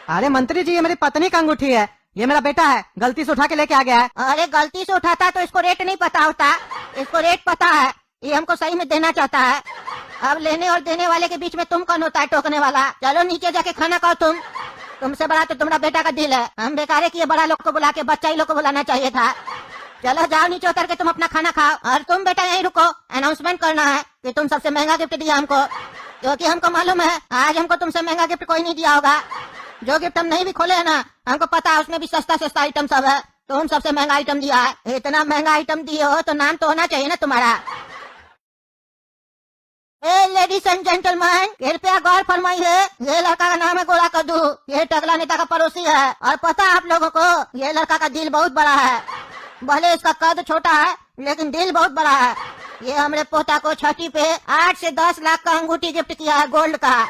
अरे मंत्री जी ये मेरी पत्नी का अंगूठी है, ये मेरा बेटा है, गलती से उठा के लेके आ गया है। अरे गलती से उठाता तो इसको रेट नहीं पता होता, इसको रेट पता है, ये हमको सही में देना चाहता है। अब लेने और देने वाले के बीच में तुम कौन होता है टोकने वाला? चलो नीचे जाके खाना खाओ तुमसे बड़ा तो तुम्हारा बेटा का दिल है, हम बेकारे किए बड़ा लोग को बुला के, बच्चा ही लोग को बुलाना चाहिए था। चलो जाओ नीचे उतर के तुम अपना खाना खाओ, और तुम बेटा यहीं रुको, अनाउंसमेंट करना है कि तुम सबसे महंगा गिफ्ट दिया हमको, क्योंकि हमको मालूम है आज हमको तुमसे महंगा गिफ्ट कोई नहीं दिया होगा। जो गिफ्ट हम नहीं भी खोले है ना, हमको पता है उसमें भी सस्ता सस्ता आइटम सब है, तुम सबसे महंगा आइटम दिया है। इतना महंगा आइटम दिए हो तो नाम तो होना चाहिए ना तुम्हारा। लेडीज एंड जेंटलमैन कृपया गौर फरमाइए, ये लड़का का नाम है गोला कद्दू, ये टकला नेता का पड़ोसी है, और पता है आप लोगों को ये लड़का का दिल बहुत बड़ा है, भले इसका कद छोटा है लेकिन दिल बहुत बड़ा है। ये हमरे पोता को छठी पे 8 से 10 लाख का अंगूठी गिफ्ट किया है गोल्ड का।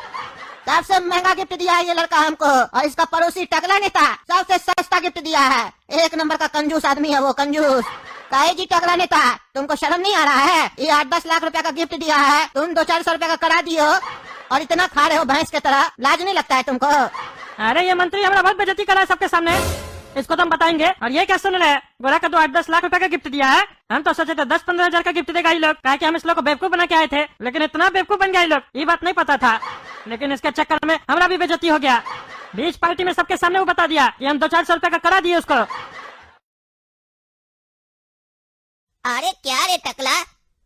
सबसे महंगा गिफ्ट दिया है ये लड़का हमको, और इसका पड़ोसी टकला नेता सबसे सस्ता गिफ्ट दिया है। एक नंबर का कंजूस आदमी है वो, कंजूस। काहे जी टकला नेता, तुमको शर्म नहीं आ रहा है? ये 8-10 लाख रुपया का गिफ्ट दिया है, तुम 200-400 रुपया का करा दियो और इतना खा रहे हो भैंस की तरह। लाज नहीं लगता है तुमको? अरे ये मंत्री हमारा बहुत बेइज्जती कर रहा है सबके सामने, इसको तो हम बताएंगे। और ये क्या सुन रहे हैं, गोरा का तो 8-10 लाख रुपए का गिफ्ट दिया है। हम तो सोचे थे 10-15 हजार का गिफ्ट देगा ये लोग, कहा कि हम इस लोग को बेवकूफ बना के आए थे, लेकिन इतना बेवकूफ बन गया ये लोग, ये बात नहीं पता था। लेकिन इसके चक्कर में हमारा भी बेइज्जती हो गया। बीच पार्टी में सबके सामने वो बता दिया कि हम 200-400 रुपए का करा दिए उसको। अरे क्या रे टकला,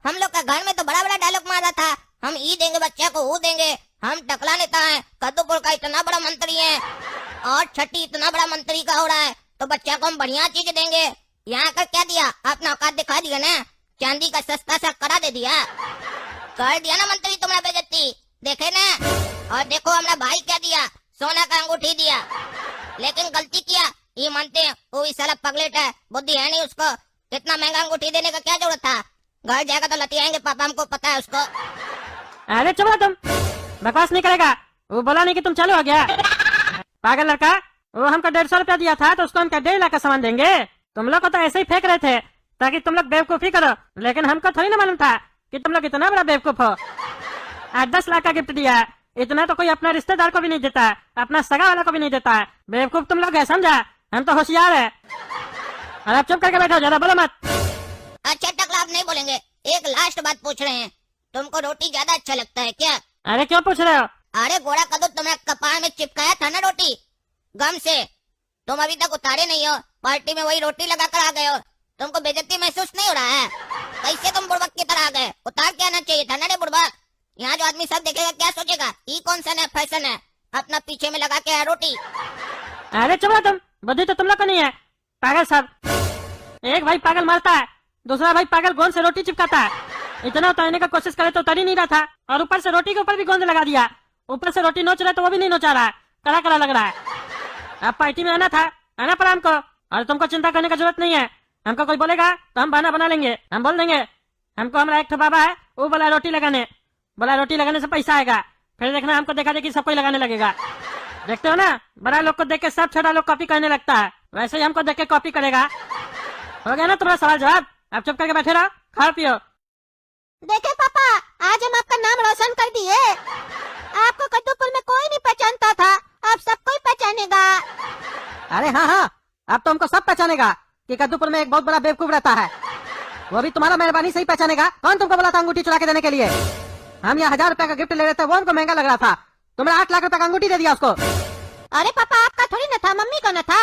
हम लोग का घर में तो बड़ा बड़ा डायलॉग मारा था, हम ई देंगे बच्चा को वो देंगे, हम टकला नेता है, कद्दूपुर का इतना बड़ा मंत्री है और छठी इतना बड़ा मंत्री का हो रहा है, तो बच्चा को हम बढ़िया चीज देंगे। यहाँ का क्या दिया, अपना औकात दिखा दिया ना, चांदी का सस्ता सा कड़ा दे दिया, कर दिया ना मंत्री तुम्हारा बेइज्जती, देखे ना। और देखो हमारा भाई क्या दिया, सोना का अंगूठी दिया, लेकिन गलती किया, ये मानते हैं वो इस साला पगलेट है, बुद्धि है नहीं उसको, इतना महंगा अंगूठी देने का क्या जरूरत था। घर जाएगा तो लतियाएंगे पापा, हमको पता है उसको। अरे चुप रहो तुम, बकवास नहीं करेगा, वो बोला नहीं कि तुम चालू हो गया पागल लड़का। वो हमको 150 रुपया दिया था तो उसको हम क्या 1.5 लाख का सामान देंगे? तुम लोग को तो ऐसे ही फेंक रहे थे ताकि तुम लोग बेवकूफी करो, लेकिन हमको थोड़ी ना मालूम था कि तुम लोग इतना बड़ा बेवकूफ हो। 8-10 लाख का गिफ्ट दिया है, इतना तो कोई अपना रिश्तेदार को भी नहीं देता है, अपना सगा वाला को भी नहीं देता है। बेवकूफ तुम लोग है, समझा? हम तो होशियार है। और आप चुप करके बैठो, ज्यादा बोलो मत। अच्छा टकला आप नहीं बोलेंगे, एक लास्ट बात पूछ रहे हैं, तुमको रोटी ज्यादा अच्छा लगता है क्या? अरे क्यों पूछ रहे हो? अरे गोरा कदू तुमने कपार में चिपकाया था ना रोटी गम से, तुम अभी तक उतारे नहीं हो, पार्टी में वही रोटी लगा कर आ गए हो, तुमको बेइज्जती महसूस नहीं हो रहा है? कैसे तुम बुड़बक की तरह आ गए? उतार के आना चाहिए था ना रे बुड़बक। यहाँ जो आदमी सब देखेगा क्या सोचेगा, ये कौन सा नया फैशन है अपना पीछे में लगा के है रोटी? अरे चुप रहो तुम, बुद्धि तो तुम लोग को नहीं है पागल साहब। एक भाई पागल मारता है, दूसरा भाई पागल गोंद से रोटी चिपकाता है। इतना उतारने का कोशिश करे तो उतर ही नहीं रहा था, और ऊपर से रोटी के ऊपर भी गोंद लगा दिया। ऊपर से रोटी नोच रहा तो वो भी नहीं नोचा रहा है, कड़ा कड़ा लग रहा है। अब पार्टी में आना था, आना पड़ा हमको, और तुमको चिंता करने का जरूरत नहीं है। हमको कोई बोलेगा तो हम बहाना बना लेंगे, हम बोल देंगे हमको हमारा एक बाबा है वो बोला रोटी लगाने से पैसा आएगा, फिर देखना हमको देखा देखी सब कोई लगाने लगेगा। देखते हो ना, बड़ा लोग को देख के सब छोटा लोग कॉपी करने लगता है, वैसे ही हमको देख के कॉपी करेगा। हो गया ना तुम्हारा सवाल जवाब, आप चुप करके बैठे रहो, खाओ पियो। देखे पापा, आज हम आपका नाम रोशन कर दिए। आपको कद्दूपुर में कोई नहीं पहचानता था, अब सब कोई पहचानेगा। अरे हाँ हाँ, अब तो हमको सब पहचानेगा कि कद्दूपुर में एक बहुत बड़ा बेवकूफ रहता है, वो भी तुम्हारा मेहरबानी से ही पहचानेगा। कौन तुमको बोला था अंगूठी चुरा के देने के लिए? हम यहाँ 1000 रुपया का गिफ्ट ले रहे थे, वो हमको महंगा लग रहा था, तुमने 8 लाख रुपया का अंगूठी दे दिया उसको। अरे पापा आपका थोड़ी न था, मम्मी का न था,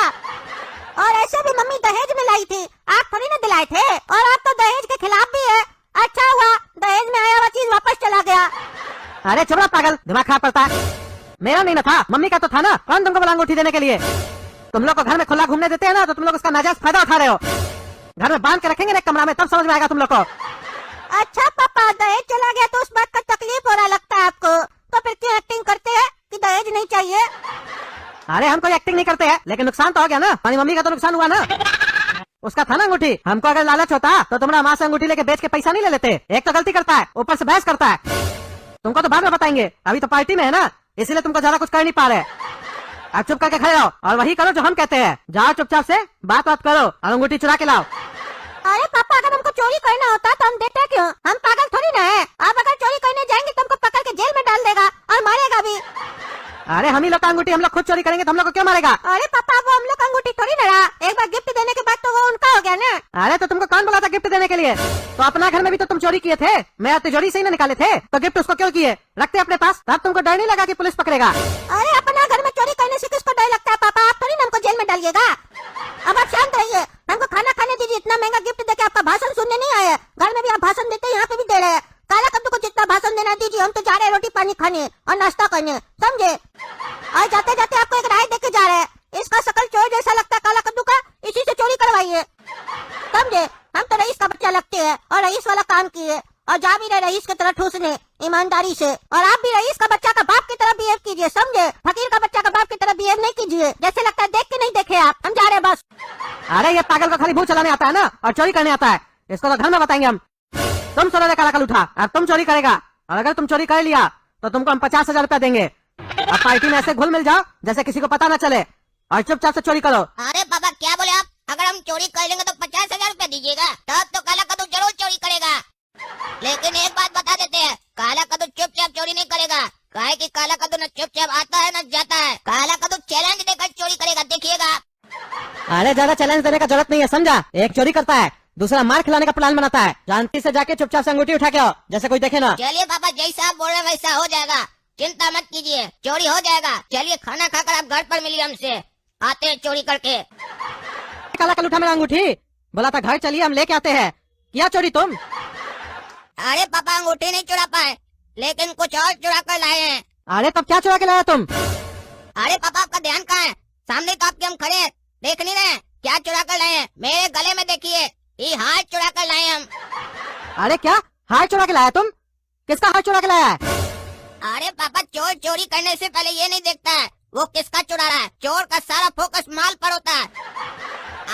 और ऐसे भी मम्मी दहेज में लाई थी, आप थोड़ी न दिलाए थे, और आप तो दहेज के खिलाफ भी है। अच्छा हुआ दहेज में आया हुआ चीज वापस चला गया। अरे चुप रहो पागल, दिमाग खराब पड़ता है। मेरा नहीं ना था, मम्मी का तो था ना। कौन तुमको बोला अंगूठी देने के लिए? तुम लोग को घर में खुला घूमने देते हैं ना, तो तुम लोग उसका नाजायज फायदा उठा रहे हो। घर में बांध के रखेंगे ना एक कमरा में, तब समझ में आएगा तुम लोग को। अच्छा पापा, दहेज चला गया तो उस बात का तकलीफ हो रहा लगता है आपको, तो फिर क्यों एक्टिंग करते हैं कि दहेज नहीं चाहिए? अरे हम कोई एक्टिंग नहीं करते हैं, लेकिन नुकसान तो हो गया ना, हमारी मम्मी का तो नुकसान हुआ ना। उसका था ना अंगूठी, हमको अगर लालच होता तो तुम्हारा माँ से अंगूठी लेके बेच के पैसा नहीं ले लेते। एक तो गलती करता है, ऊपर से बहस करता है। तुमको तो बाद में बताएंगे, अभी तो पार्टी में है ना, इसीलिए तुमको ज्यादा कुछ कर नहीं पा रहे। अब चुप करके खड़े रहो और वही करो जो हम कहते हैं। जाओ चुपचाप से बात करो और अंगूठी चुरा के लाओ। अरे पापा, अगर हमको चोरी करना होता तो हम देते क्यों? हम पागल थोड़ी ना है। आप अगर चोरी करने जाएंगे तो हमको पकड़ के जेल में डाल देगा और मारेगा भी। अरे हम ही लोग का अंगूठी हम लोग खुद चोरी करेंगे तो हम लोग को क्यों मारेगा? अरे पापा, वो हम लोग का अंगूठी थोड़ी ना रहा, एक बार गिफ्ट देने के बाद तो वो उनका हो गया ना। अरे तो तुमको कौन बोला था गिफ्ट देने के लिए? तो अपना घर में भी तो तुम चोरी किए थे, मैं तिजोरी से ही ना निकाले थे, तो गिफ्ट उसको क्यों किए? रखते अपने पास, तब तुमको डर नहीं लगा कि पुलिस पकड़ेगा? अरे अपना घर में चोरी करने से किसको डर लगता है पापा? आप थोड़ी ना हमको जेल में डालिएगा। अब आप शांत रहिए, हमको खाना खाने दीजिए। इतना महंगा गिफ्ट देके आपका भाषण सुनने नहीं आए, घर में भी आप भाषण देते हैं, यहाँ पे भी दे रहे हैं। काला कद्दू को जितना भाषण देना दीजिए, हम तो जा रहे हैं रोटी पानी खाने और नाश्ता करने, समझे? और जाते जाते आपको एक राय देके जा रहे हैं, इसका शकल चोर जैसा लगता है काला कद्दू का, इसी से चोरी करवाइए, समझे? हम तो रईस का बच्चा लगते हैं और रईस वाला काम किए, और जा भी रहे रईस की तरह ठूसने ईमानदारी से। और आप भी रईस का बच्चा का बाप की तरह बिहेव कीजिए, समझे? फकीर का बच्चा का बाप की तरह बिहेव नहीं कीजिए, जैसे लगता है देख के नहीं देखे आप। हम जा रहे हैं बस। अरे ये पागल को खाली मुंह चलाने आता है ना, और चोरी करने आता है, इसको तो घर में बताएंगे हम। तुम सोने काला कल उठा, अब तुम चोरी करेगा, और अगर तुम चोरी कर लिया तो तुमको हम 50,000 रुपया देंगे। अब पार्टी में ऐसे घुल मिल जाओ जैसे किसी को पता न चले और चुपचाप से चोरी करो। अरे पापा क्या बोले आप? अगर हम चोरी कर लेंगे तो 50,000 रुपया दीजिएगा, तब तो काला कद्दू जरूर चोरी करेगा। लेकिन एक बात बता देते हैं, काला कद्दू चुपचाप चोरी नहीं करेगा, काहे कि काला कद्दू न चुपचाप आता है न जाता है। काला कद्दू चैलेंज देकर चोरी करेगा, देखिएगा। अरे ज्यादा चैलेंज देने का जरूरत नहीं है, समझा? एक चोरी करता है, दूसरा मार खिलाने का प्लान बनाता है। शांति से जाके चुपचाप से अंगूठी उठा के आओ, जैसे कोई देखे ना। चलिए पापा, जैसा आप बोल रहे हैं वैसा हो जाएगा, चिंता मत कीजिए, चोरी हो जाएगा। चलिए खाना खाकर आप घर पर मिलिए हमसे, आते हैं चोरी करके। काला कल उठा मेरा अंगूठी, बोला था घर चलिए हम लेके आते हैं, किया चोरी तुम? अरे पापा अंगूठी नहीं चुरा पाए, लेकिन कुछ और चुरा कर लाए हैं। अरे तब क्या चुरा के लाया तुम? अरे पापा आपका ध्यान कहाँ है? सामने तो आपके हम खड़े हैं, देख नहीं रहे क्या चुरा कर लाए हैं? मेरे गले में देखिए, ये हार चुरा कर लाए हम। अरे क्या हार चुरा के लाया तुम? किसका हार चुरा के लाया है? अरे पापा चोर चोरी करने से पहले ये नहीं देखता है वो किसका चुरा रहा है। चोर का सारा फोकस माल पर होता है।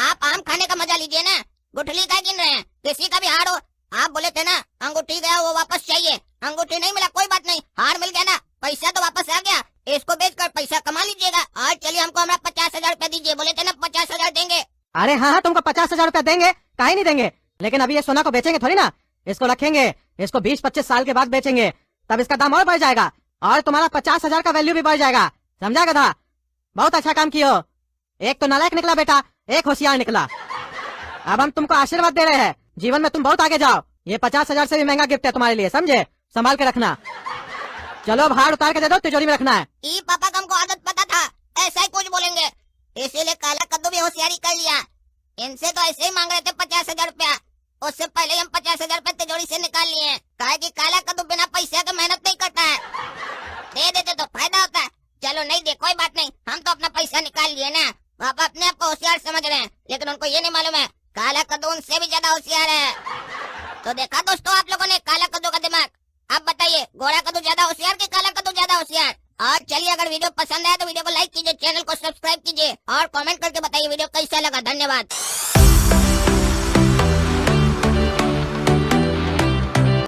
आप आम खाने का मजा लीजिए ना, गुठली का गिन रहे हैं, किसी का भी हार हो। आप बोले थे ना अंगूठी गया वो वापस चाहिए, अंगूठी नहीं मिला कोई बात नहीं, हार मिल गया ना, पैसा तो वापस आ गया, इसको बेचकर पैसा कमा लीजिएगा। और चलिए हमको हमारा 50,000 रुपया दीजिए, बोले थे ना 50,000 देंगे। अरे हाँ तुमको 50,000 रुपया देंगे, काहे नहीं देंगे, लेकिन अभी ये सोना को बेचेंगे थोड़ी ना, इसको रखेंगे, इसको 20-25 साल के बाद बेचेंगे, तब इसका दाम और बढ़ जाएगा और तुम्हारा 50,000 का वैल्यू भी बढ़ जाएगा, समझा गधा? बहुत अच्छा काम किया, एक तो नालायक निकला बेटा, एक होशियार निकला। अब हम तुमको आशीर्वाद दे रहे हैं, जीवन में तुम बहुत आगे जाओ। ये 50,000 से भी महंगा गिफ्ट है तुम्हारे लिए, समझे? संभाल के रखना। चलो अब हार उतार के दे दो, तिजोरी में रखना है। ई पापा का हमको आदत पता था, ऐसा ही कुछ बोलेंगे, इसीलिए काला कद्दू भी होशियारी कर लिया। इनसे तो ऐसे ही मांग रहे थे 50,000 रुपया, उससे पहले हम 50,000 रुपया तिजोरी से निकाल लिए हैं। काहे कि काला कद्दू बिना पैसे के मेहनत नहीं करता है, दे देते तो फायदा होता है। चलो नहीं दे कोई बात नहीं, हम तो अपना पैसा निकाल लिए ना। पापा अपने आप को होशियार समझ रहे हैं, लेकिन उनको ये नहीं मालूम है काला कद्दू उनसे भी ज्यादा होशियार है। तो देखा दोस्तों आप लोगों ने काला कद्दू का दिमाग। अब बताइए गोरा कद्दू ज्यादा होशियार कि काला कद्दू ज्यादा होशियार? और चलिए अगर वीडियो पसंद आया तो वीडियो को लाइक कीजिए, चैनल को सब्सक्राइब कीजिए और कमेंट करके बताइए वीडियो कैसा लगा। धन्यवाद।